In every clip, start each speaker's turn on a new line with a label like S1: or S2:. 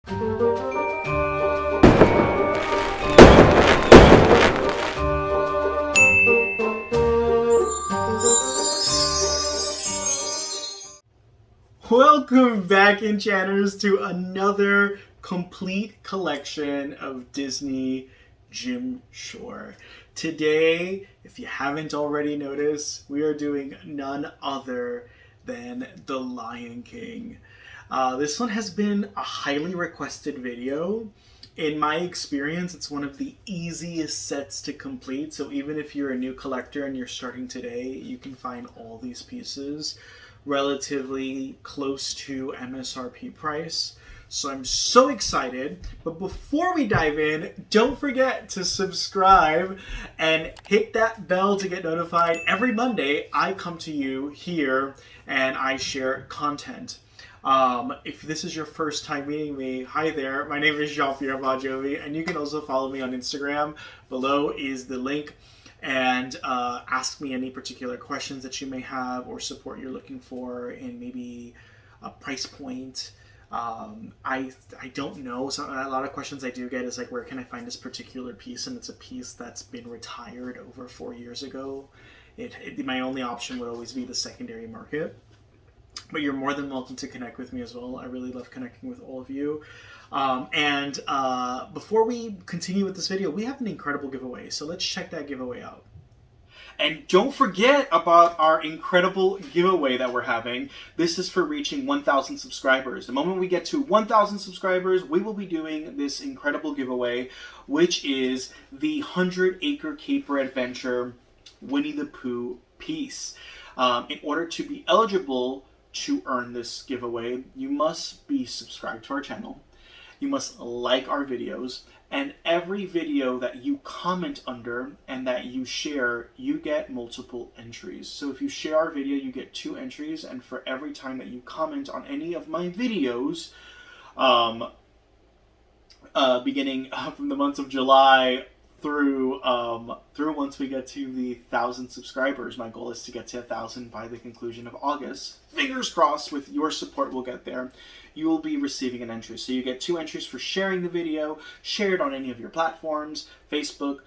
S1: Welcome back, enchanters, to another complete collection of Disney Jim Shore. Today, if you haven't already noticed, we are doing none other than The Lion King. This one has been a highly requested video. In my experience, it's one of the easiest sets to complete, so even if you're a new collector and you're starting today, you can find all these pieces relatively close to MSRP price. So I'm so excited. But before we dive in, don't forget to subscribe and hit that bell to get notified. Every Monday, I come to you here and I share content. If this is your first time meeting me, hi there. My name is Jean-Pierre Bajovi, and you can also follow me on Instagram. Below is the link. And ask me any particular questions that you may have or support you're looking for in maybe a price point. I don't know. So a lot of questions I do get is like, where can I find this particular piece? And it's a piece that's been retired over 4 years ago. My only option would always be the secondary market. But you're more than welcome to connect with me as well. I really love connecting with all of you. Before we continue with this video, we have an incredible giveaway. So let's check that giveaway out. And don't forget about our incredible giveaway that we're having. This is for reaching 1,000 subscribers. The moment we get to 1,000 subscribers, we will be doing this incredible giveaway, which is the 100 Acre Caper Adventure Winnie the Pooh piece. In order to be eligible to earn this giveaway, you must be subscribed to our channel. You must like our videos, and every video that you comment under and that you share, you get multiple entries. So if you share our video, you get 2 entries, and for every time that you comment on any of my videos, beginning from the months of July through once we get to the 1,000 subscribers. My goal is to get to 1,000 by the conclusion of August. Fingers crossed, with your support we'll get there. You will be receiving an entry. So you get 2 entries for sharing the video, share it on any of your platforms, Facebook,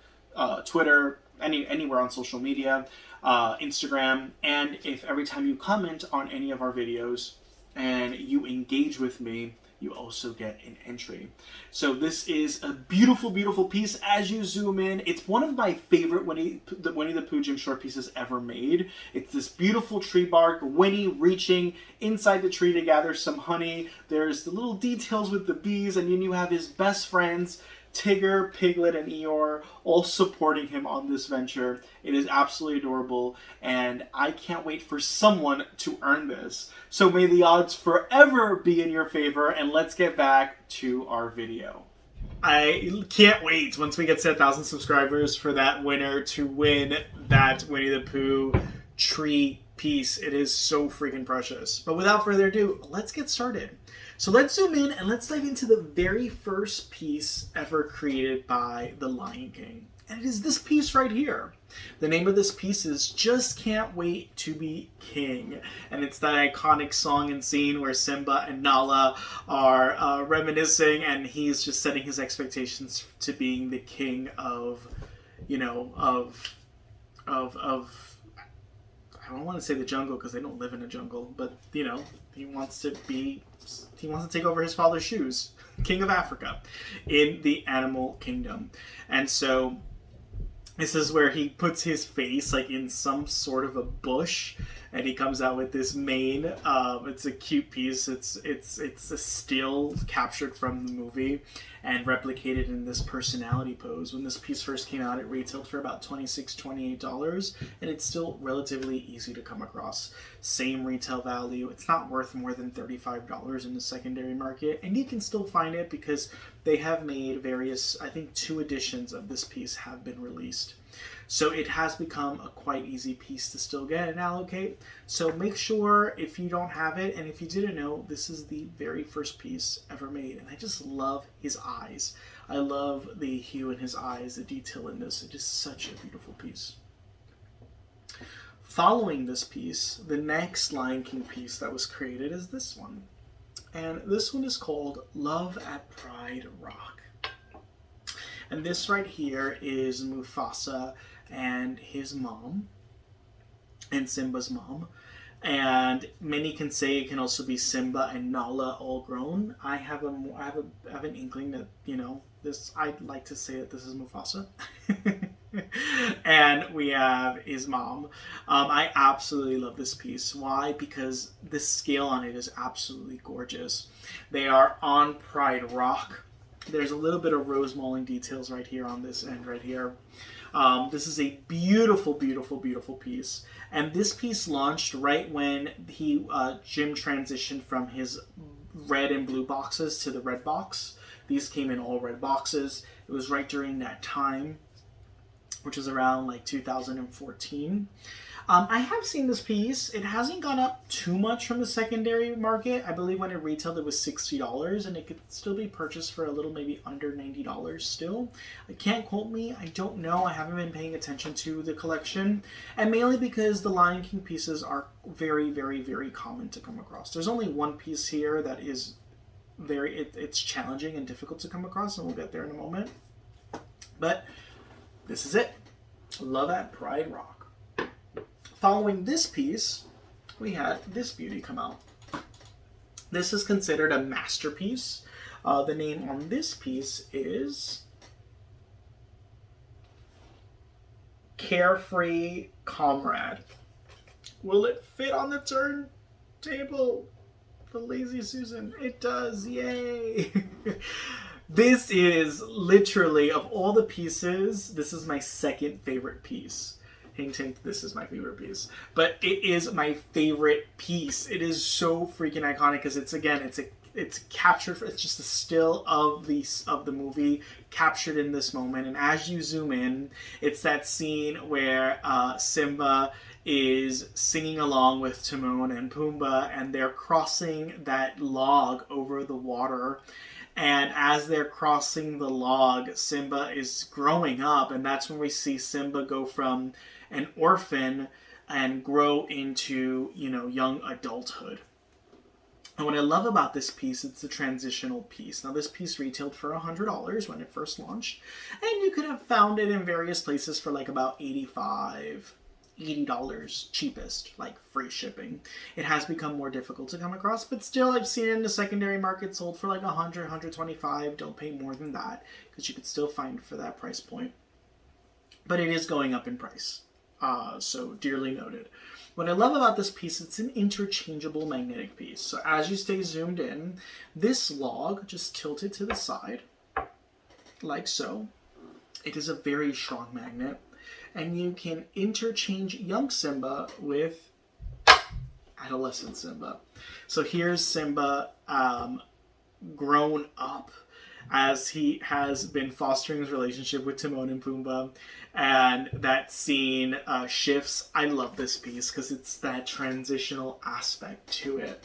S1: Twitter, anywhere on social media, Instagram, and if every time you comment on any of our videos and you engage with me, you also get an entry. So this is a beautiful, beautiful piece. As you zoom in, it's one of my favorite Winnie the Pooh Jim Shore pieces ever made. It's this beautiful tree bark, Winnie reaching inside the tree to gather some honey. There's the little details with the bees, and then you have his best friends, Tigger, Piglet, and Eeyore, all supporting him on this venture. It is absolutely adorable, and I can't wait for someone to earn this. So may the odds forever be in your favor, and let's get back to our video. I can't wait once we get to 1,000 subscribers for that winner to win that Winnie the Pooh tree piece. It is so freaking precious. But without further ado, let's get started. So let's zoom in and let's dive into the very first piece ever created by The Lion King. And it is this piece right here. The name of this piece is Just Can't Wait to Be King. And it's that iconic song and scene where Simba and Nala are reminiscing, and he's just setting his expectations to being the king of, I don't want to say the jungle because they don't live in a jungle, but he wants to take over his father's shoes, King of Africa, in the animal kingdom. And so this is where he puts his face like in some sort of a bush, and he comes out with this mane. It's a cute piece. It's a still captured from the movie and replicated in this personality pose. When this piece first came out, it retailed for about $26, $28, and it's still relatively easy to come across. Same retail value. It's not worth more than $35 in the secondary market, and you can still find it because they have made various, I think 2 editions of this piece have been released. So it has become a quite easy piece to still get and allocate. So make sure if you don't have it, and if you didn't know, this is the very first piece ever made. And I just love his eyes. I love the hue in his eyes, the detail in this. It is such a beautiful piece. Following this piece, the next Lion King piece that was created is this one. And this one is called Love at Pride Rock. And this right here is Mufasa and his mom, and Simba's mom. And many can say it can also be Simba and Nala all grown. I have an inkling that, you know, this, I'd like to say that this is Mufasa. And we have his mom. I absolutely love this piece. Why? Because the scale on it is absolutely gorgeous. They are on Pride Rock. There's a little bit of rose mauling details right here on this end right here. This is a beautiful, beautiful, beautiful piece. And this piece launched right when Jim transitioned from his red and blue boxes to the red box. These came in all red boxes. It was right during that time, which is around like 2014. I have seen this piece. It hasn't gone up too much from the secondary market. I believe when it retailed it was $60, and it could still be purchased for a little maybe under $90 still. I can't quote me. I don't know. I haven't been paying attention to the collection, and mainly because the Lion King pieces are very, very, very common to come across. There's only one piece here that is it's challenging and difficult to come across, and we'll get there in a moment. But this is it. Love at Pride Rock. Following this piece, we had this beauty come out. This is considered a masterpiece. The name on this piece is Carefree Comrade. Will it fit on the turntable? The Lazy Susan. It does. Yay! This is literally, of all the pieces, this is my second favorite piece. Hint, hint, this is my favorite piece. But it is my favorite piece. It is so freaking iconic because it's captured, it's just a still of the movie captured in this moment. And as you zoom in, it's that scene where Simba is singing along with Timon and Pumbaa, and they're crossing that log over the water. And as they're crossing the log, Simba is growing up, and that's when we see Simba go from an orphan and grow into, you know, young adulthood. And what I love about this piece, it's a transitional piece. Now, this piece retailed for $100 when it first launched, and you could have found it in various places for like about $80 cheapest, like free shipping. It has become more difficult to come across, but still I've seen it in the secondary market sold for like $100, $125. Don't pay more than that because you could still find it for that price point. But it is going up in price. So dearly noted. What I love about this piece, it's an interchangeable magnetic piece. So as you stay zoomed in, this log just tilted to the side, like so. It is a very strong magnet. And you can interchange young Simba with adolescent Simba. So here's Simba grown up as he has been fostering his relationship with Timon and Pumbaa. And that scene shifts. I love this piece because it's that transitional aspect to it.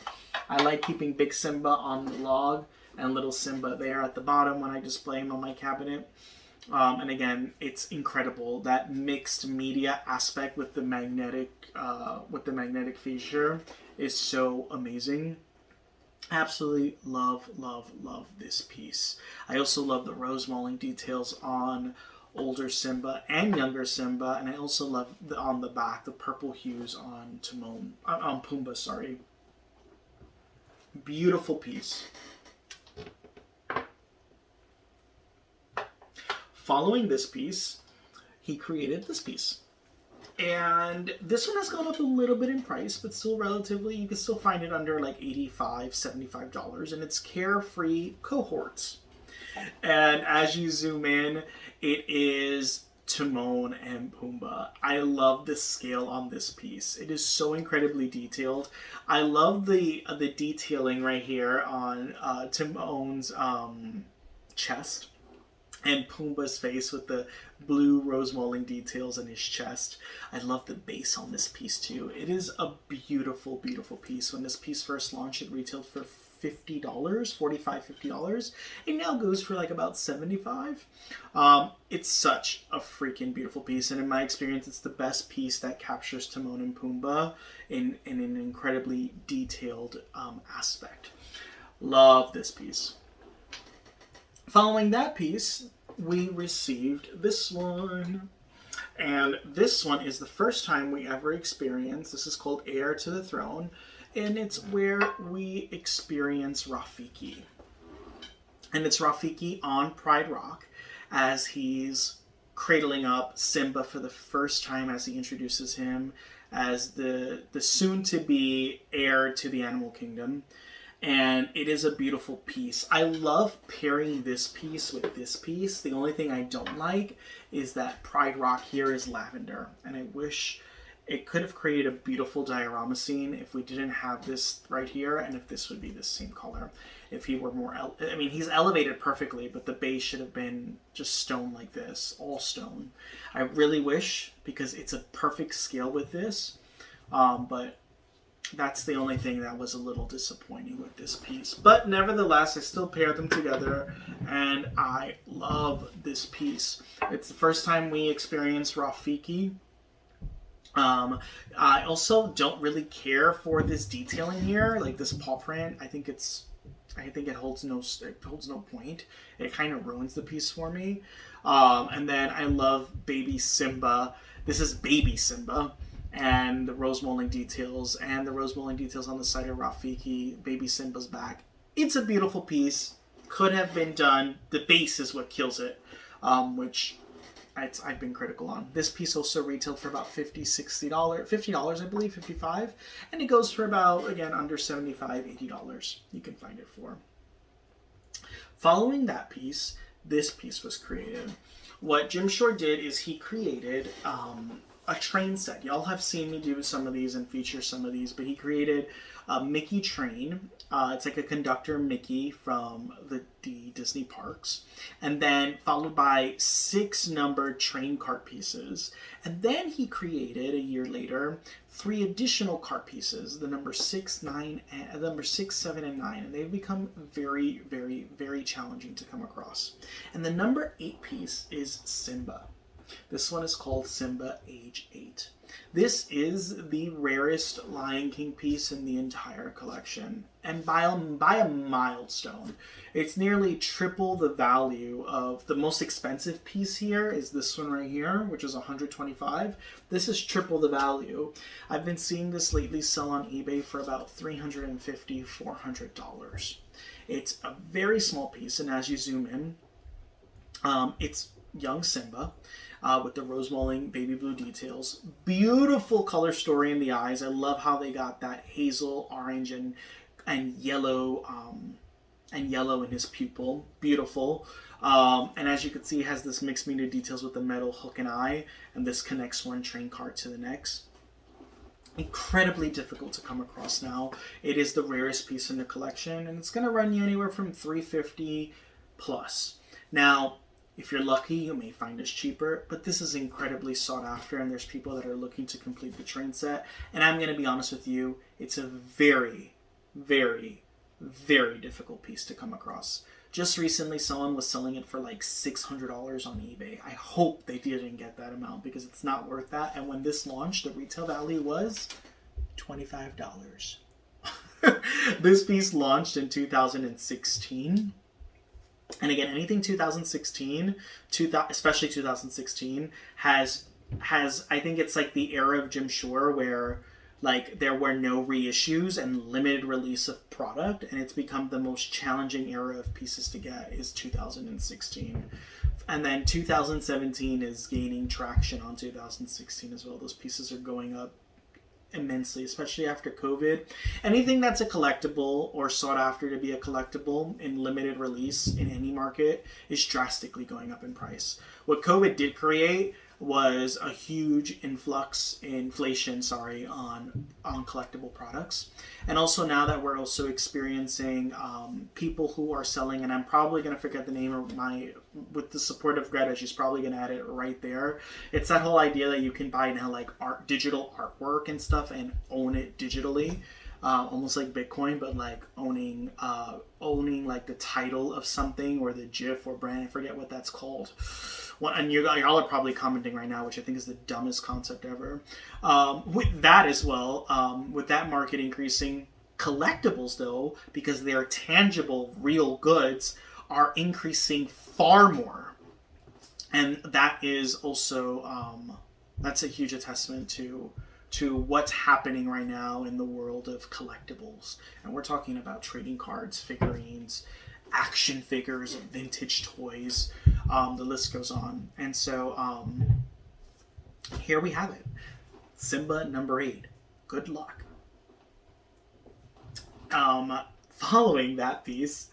S1: I like keeping big Simba on the log and little Simba there at the bottom when I display him on my cabinet. And again, it's incredible. That mixed media aspect with the magnetic feature is so amazing. Absolutely love, love, love this piece. I also love the rose mauling details on older Simba and younger Simba, and I also love on the back the purple hues on Pumbaa. Sorry, beautiful piece. Following this piece, he created this piece. And this one has gone up a little bit in price, but still relatively, you can still find it under like $85, $75, and it's Carefree Cohorts. And as you zoom in, it is Timon and Pumbaa. I love the scale on this piece. It is so incredibly detailed. I love the detailing right here on Timon's chest and Pumbaa's face with the blue rose mauling details in his chest. I love the base on this piece too. It is a beautiful, beautiful piece. When this piece first launched, it retailed for $50, $50. It now goes for like about $75. It's such a freaking beautiful piece, and in my experience, it's the best piece that captures Timon and Pumbaa in an incredibly detailed aspect. Love this piece. Following that piece, we received this one. And this one is the first time we ever experienced. This is called Heir to the Throne. And it's where we experience Rafiki. And it's Rafiki on Pride Rock as he's cradling up Simba for the first time, as he introduces him as the soon-to-be heir to the animal kingdom. And it is a beautiful piece. I love pairing this piece with this piece. The only thing I don't like is that Pride Rock here is lavender. And I wish it could have created a beautiful diorama scene if we didn't have this right here, and if this would be the same color. If he were more, I mean, he's elevated perfectly, but the base should have been just stone like this, all stone. I really wish, because it's a perfect scale with this, but that's the only thing that was a little disappointing with this piece. But nevertheless, I still paired them together, and I love this piece. It's the first time we experienced Rafiki. I also don't really care for this detailing here, like this paw print. I think it holds no point. It kind of ruins the piece for me. And then I love baby Simba. This is baby Simba, and the rose molding details, and the rose molding details on the side of Rafiki. Baby Simba's back. It's a beautiful piece. Could have been done. The base is what kills it, which I've been critical on. This piece also retailed for about $50, $60, $50, I believe, $55. And it goes for about, again, under $75, $80 you can find it for. Following that piece, this piece was created. What Jim Shore did is he created a train set. Y'all have seen me do some of these and feature some of these, but he created a Mickey train. It's like a conductor Mickey from the Disney parks. And then followed by 6 numbered train cart pieces. And then he created, a year later, 3 additional cart pieces, the number 6, 7, and 9. And they've become very, very, very challenging to come across. And the number 8 piece is Simba. This one is called Simba Age 8. This is the rarest Lion King piece in the entire collection, and by a milestone. It's nearly triple the value of the most expensive piece here is this one right here, which is $125. This is triple the value. I've been seeing this lately sell on eBay for about $350, $400. It's a very small piece, and as you zoom in, it's young Simba. With the rose molding baby blue details. Beautiful color story in the eyes. I love how they got that hazel, orange, and yellow in his pupil. Beautiful. And as you can see, it has this mixed media details with the metal hook and eye, and this connects one train cart to the next. Incredibly difficult to come across now. It is the rarest piece in the collection, and it's going to run you anywhere from $350 plus. Now, if you're lucky, you may find this cheaper, but this is incredibly sought after, and there's people that are looking to complete the train set. And I'm going to be honest with you, it's a very, very, very difficult piece to come across. Just recently, someone was selling it for like $600 on eBay. I hope they didn't get that amount, because it's not worth that. And when this launched, the retail value was $25. This piece launched in 2016. And again, anything 2016, especially 2016, has I think it's like the era of Jim Shore where like there were no reissues and limited release of product, and it's become the most challenging era of pieces to get is 2016. And then 2017 is gaining traction on 2016 as well. Those pieces are going up immensely, especially after COVID. Anything that's a collectible or sought after to be a collectible in limited release in any market is drastically going up in price. What COVID did create was a huge inflation on collectible products. And also now that we're also experiencing people who are selling, and I'm probably going to forget the name of with the support of Greta, she's probably going to add it right there. It's that whole idea that you can buy now like digital artwork and stuff and own it digitally. Almost like Bitcoin, but like owning like the title of something or the GIF or brand. I forget what that's called. And y'all are probably commenting right now, which I think is the dumbest concept ever. With that as well, with that market increasing, Collectibles, though, because they're tangible, real goods, are increasing far more. And that is also, that's a huge testament to what's happening right now in the world of collectibles. And we're talking about trading cards, figurines, action figures, vintage toys. The list goes on. And so here we have it. Simba number 8. Good luck. Following that piece,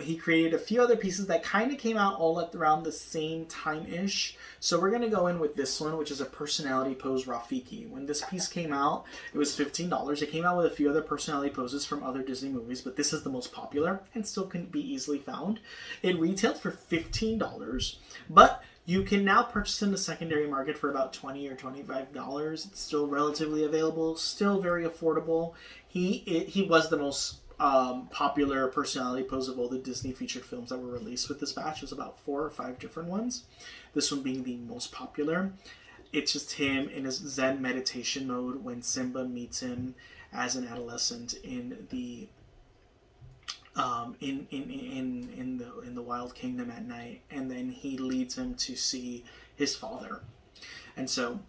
S1: he created a few other pieces that kind of came out all at around the same time-ish. So we're going to go in with this one, which is a personality pose Rafiki. When this piece came out, it was $15. It came out with a few other personality poses from other Disney movies, but this is the most popular and still can be easily found. It retailed for $15, but you can now purchase in the secondary market for about $20 or $25. It's still relatively available, still very affordable. He was the most popular personality pose of all the Disney featured films that were released with this batch. It was about 4 or 5 different ones. This one being the most popular. It's just him in his Zen meditation mode when Simba meets him as an adolescent in the in the Wild Kingdom at night, and then he leads him to see his father. And so,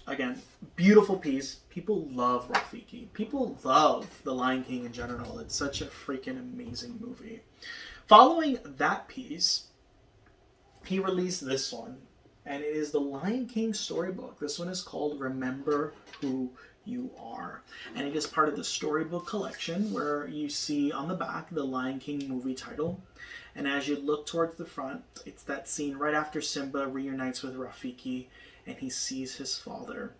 S1: again, beautiful piece. People love Rafiki. People love The Lion King in general. It's such a freaking amazing movie. Following that piece, he released this one, and it is the Lion King storybook. This one is called Remember Who You Are, and it is part of the storybook collection where you see on the back the Lion King movie title, and as you look towards the front, it's that scene right after Simba reunites with Rafiki and he sees his father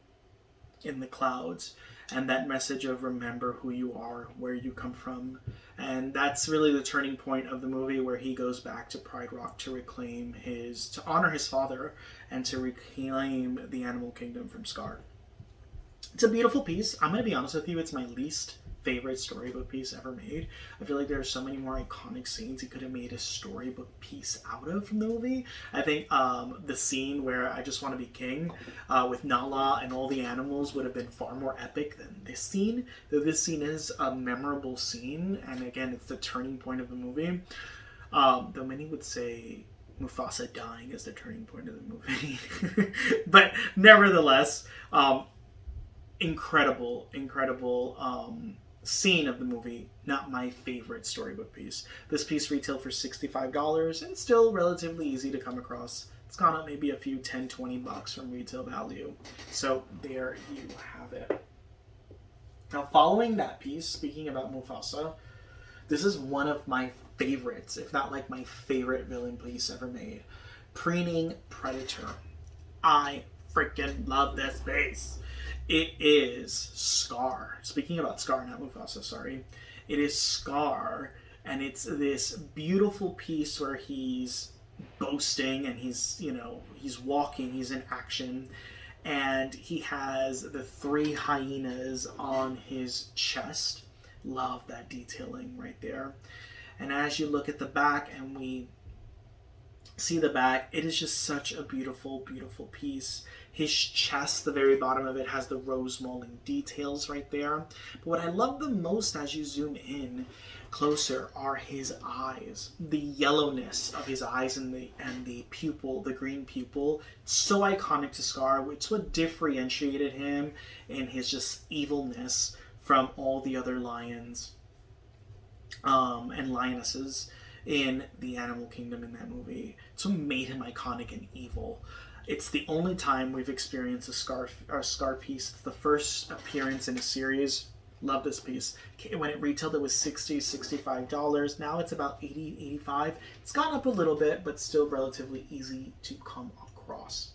S1: in the clouds, and that message of remember who you are, where you come from. And that's really the turning point of the movie, where he goes back to Pride Rock to honor his father and to reclaim the animal kingdom from Scar. It's a beautiful piece. I'm going to be honest with you, it's my least favorite storybook piece ever made. I feel like there are so many more iconic scenes he could have made a storybook piece out of from the movie. I think the scene where I Just Want to Be King with Nala and all the animals would have been far more epic than this scene. Though this scene is a memorable scene, and again, it's the turning point of the movie. Though many would say Mufasa dying is the turning point of the movie. But nevertheless, incredible scene of the movie. Not my favorite storybook piece. This piece retailed for $65 and still relatively easy to come across. It's gone up maybe a few $10-$20 from retail value. So there you have it. Now, following that piece, speaking about Mufasa, this is one of my favorites, if not like my favorite villain piece ever made. Preening Predator. I freaking love this piece. It is Scar. Speaking about Scar, not Mufasa, sorry. It is Scar, and it's this beautiful piece where he's boasting and he's walking, he's in action, and he has the 3 hyenas on his chest. Love that detailing right there. And as you look at the back and we see the back, it is just such a beautiful, beautiful piece. His chest, the very bottom of it, has the rose molding details right there. But what I love the most as you zoom in closer are his eyes. The yellowness of his eyes and the pupil, the green pupil. It's so iconic to Scar. It's what differentiated him in his just evilness from all the other lions and lionesses in the animal kingdom in that movie. It's what made him iconic and evil. It's the only time we've experienced a Scar piece. It's the first appearance in a series. Love this piece. When it retailed, it was $60, $65. Now it's about $80, $85. It's gone up a little bit, but still relatively easy to come across.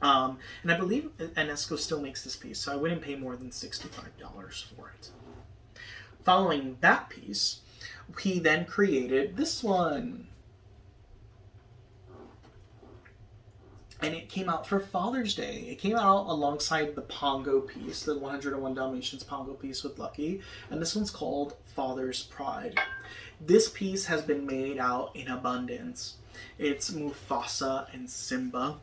S1: And I believe Enesco still makes this piece, so I wouldn't pay more than $65 for it. Following that piece, he then created this one. And it came out for Father's Day. It came out alongside the Pongo piece, the 101 Dalmatians Pongo piece with Lucky. And this one's called Father's Pride. This piece has been made out in abundance. It's Mufasa and Simba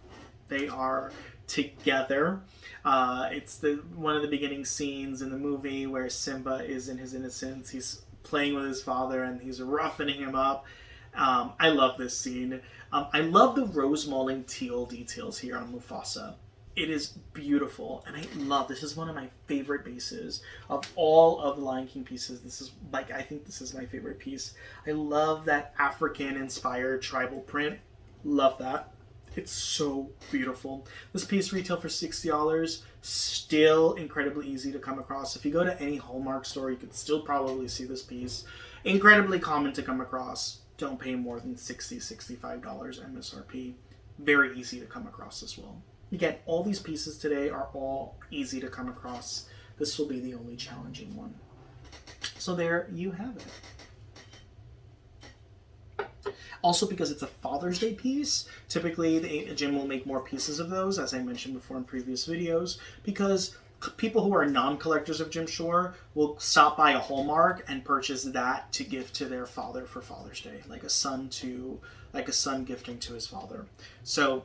S1: They are together. It's one of the beginning scenes in the movie where Simba is in his innocence. He's playing with his father and he's roughening him up. I love this scene. I love the rose mulling teal details here on Mufasa. It is beautiful, and this is one of my favorite pieces of all of the Lion King pieces. I think this is my favorite piece. I love that African-inspired tribal print. Love that. It's so beautiful. This piece retailed for $60. Still incredibly easy to come across. If you go to any Hallmark store, you could still probably see this piece. Incredibly common to come across. Don't pay more than $60, $65 MSRP. Very easy to come across as well. Again, all these pieces today are all easy to come across. This will be the only challenging one. So there you have it. Also, because it's a Father's Day piece, typically the gym will make more pieces of those, as I mentioned before in previous videos, because people who are non-collectors of Jim Shore will stop by a Hallmark and purchase that to gift to their father for Father's Day, like a son gifting to his father. So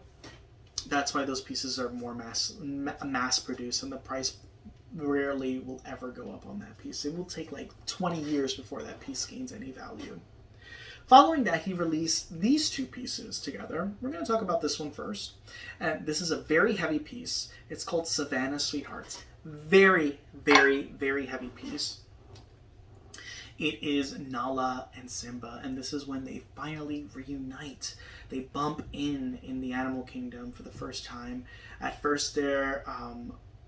S1: that's why those pieces are more mass produced, and the price rarely will ever go up on that piece. It will take like 20 years before that piece gains any value. Following that, he released these two pieces together. We're going to talk about this one first. And this is a very heavy piece. It's called Savannah Sweethearts. Very, very, very heavy piece. It is Nala and Simba, and this is when they finally reunite. They bump in the animal kingdom for the first time. At first, they're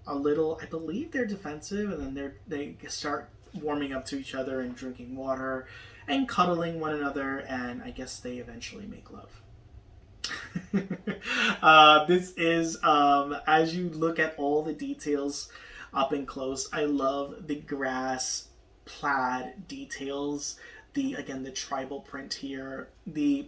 S1: a little, I believe they're defensive, and then they start warming up to each other and drinking water and cuddling one another, and I guess they eventually make love. This is, as you look at all the details up and close, I love the grass plaid details, the tribal print here, the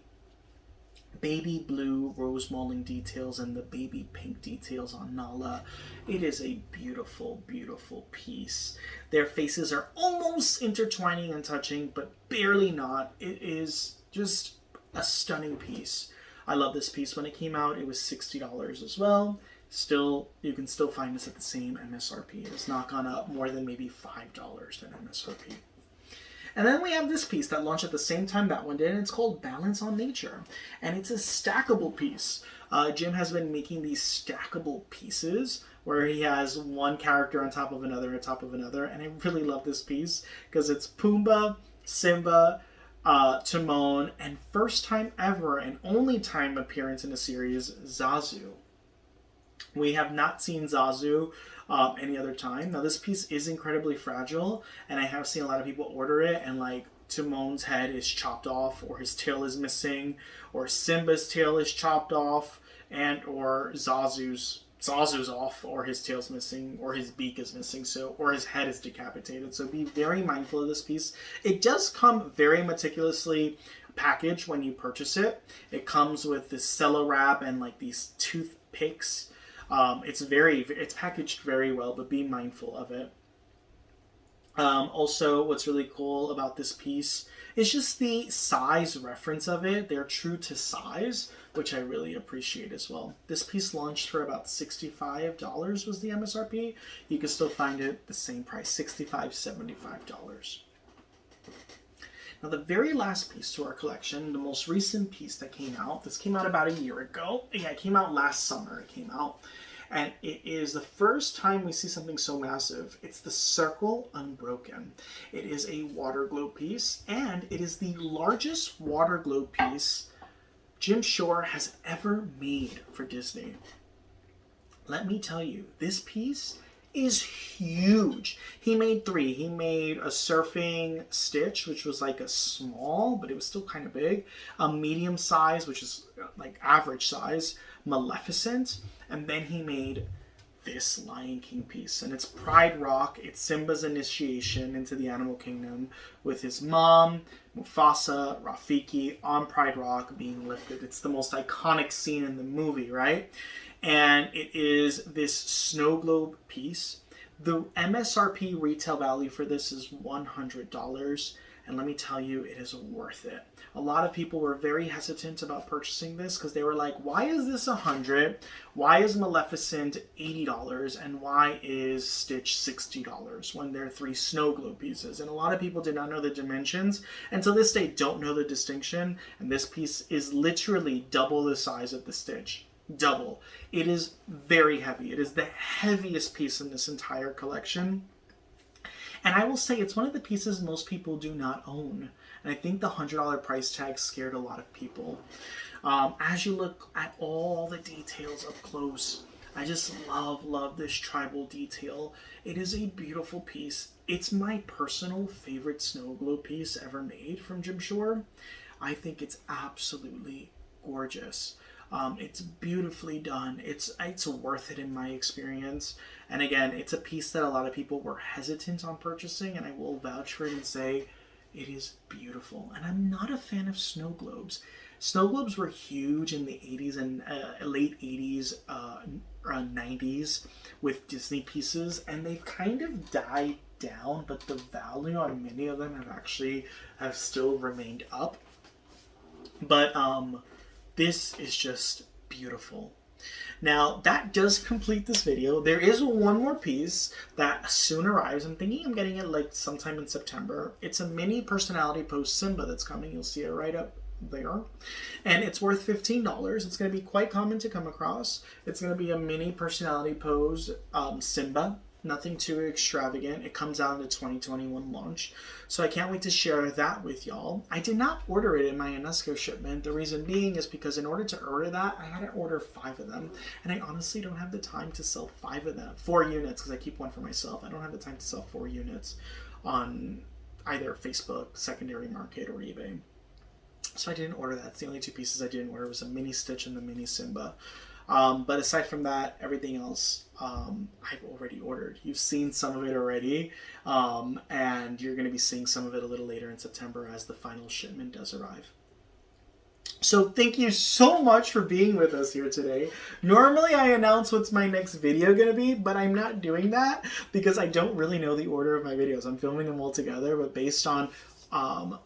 S1: baby blue rose mulling details, and the baby pink details on Nala. It is a beautiful, beautiful piece. Their faces are almost intertwining and touching, but barely not. It is just a stunning piece. I love this piece. When it came out, it was $60 as well. Still, you can still find this at the same MSRP. It's not gone up more than maybe $5 than MSRP. And then we have this piece that launched at the same time that one did, and it's called Balance on Nature. And it's a stackable piece. Jim has been making these stackable pieces where he has one character on top of another, and I really love this piece because it's Pumbaa, Simba, Timon, and first time ever and only time appearance in a series, Zazu. We have not seen Zazu any other time. Now, this piece is incredibly fragile, and I have seen a lot of people order it, and like Timon's head is chopped off, or his tail is missing, or Simba's tail is chopped off, and or Zazu's off, or his tail's missing, or his beak is missing, or his head is decapitated. So be very mindful of this piece. It does come very meticulously packaged when you purchase it. It comes with this cello wrap and like these toothpicks. It's packaged very well, but be mindful of it. Also, what's really cool about this piece is just the size reference of it. They're true to size, which I really appreciate as well. This piece launched for about $65 was the MSRP. You can still find it the same price, $65, $75. Now, the very last piece to our collection, the most recent piece that came out, this came out about a year ago. Yeah, it came out last summer. It came out. And it is the first time we see something so massive. It's the Circle Unbroken. It is a water globe piece, and it is the largest water globe piece Jim Shore has ever made for Disney. Let me tell you, this piece is huge. He made three. He made a surfing Stitch, which was like a small, but it was still kind of big. A medium size, which is like average size, Maleficent. And then he made this Lion King piece. And it's Pride Rock. It's Simba's initiation into the animal kingdom with his mom, Mufasa, Rafiki on Pride Rock being lifted. It's the most iconic scene in the movie, right? And it is this snow globe piece. The MSRP retail value for this is $100. And let me tell you, it is worth it. A lot of people were very hesitant about purchasing this because they were like, why is this $100? Why is Maleficent $80? And why is Stitch $60 when they're 3 snow globe pieces? And a lot of people did not know the dimensions, and to this day don't know the distinction. And this piece is literally double the size of the Stitch. Double. It is very heavy. It is the heaviest piece in this entire collection. And I will say it's one of the pieces most people do not own. And I think the $100 price tag scared a lot of people. As you look at all the details up close, I just love this tribal detail. It is a beautiful piece. It's my personal favorite snow globe piece ever made from Jim Shore. I think it's absolutely gorgeous. It's beautifully done. It's worth it in my experience. And again, it's a piece that a lot of people were hesitant on purchasing, and I will vouch for it and say it is beautiful. And I'm not a fan of snow globes. Snow globes were huge in the 80s and late 80s, 90s with Disney pieces, and they've kind of died down, but the value on many of them have still remained up. But this is just beautiful. Now, that does complete this video. There is one more piece that soon arrives. I'm thinking I'm getting it like sometime in September. It's a mini personality pose Simba that's coming. You'll see it right up there. And it's worth $15. It's going to be quite common to come across. It's going to be a mini personality pose Simba. Nothing too extravagant. It comes out in the 2021 launch. So I can't wait to share that with y'all. I did not order it in my UNESCO shipment. The reason being is because in order to order that, I had to order 5 of them. And I honestly don't have the time to sell 5 of them. 4 units, because I keep one for myself. I don't have the time to sell 4 units on either Facebook, secondary market, or eBay. So I didn't order that. It's the only 2 pieces I didn't order. It was a mini Stitch and the mini Simba. But aside from that, everything else I've already ordered. You've seen some of it already, and you're going to be seeing some of it a little later in September as the final shipment does arrive. So thank you so much for being with us here today. Normally I announce what's my next video going to be, but I'm not doing that because I don't really know the order of my videos. I'm filming them all together, but based on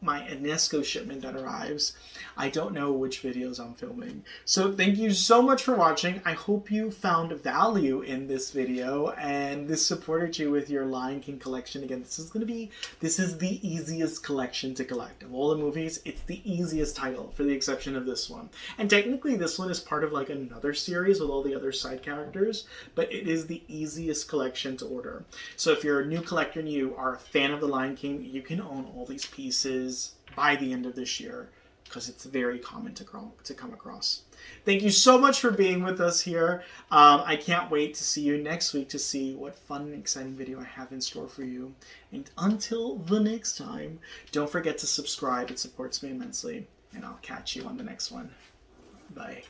S1: my UNESCO shipment that arrives, I don't know which videos I'm filming. So thank you so much for watching. I hope you found value in this video and this supported you with your Lion King collection. Again, this is the easiest collection to collect. Of all the movies, it's the easiest title for the exception of this one. And technically this one is part of like another series with all the other side characters, but it is the easiest collection to order. So if you're a new collector and you are a fan of the Lion King, you can own all these pieces by the end of this year because it's very common to come across. Thank you so much for being with us here. I can't wait to see you next week to see what fun and exciting video I have in store for you. And until the next time, don't forget to subscribe. It supports me immensely. And I'll catch you on the next one. Bye.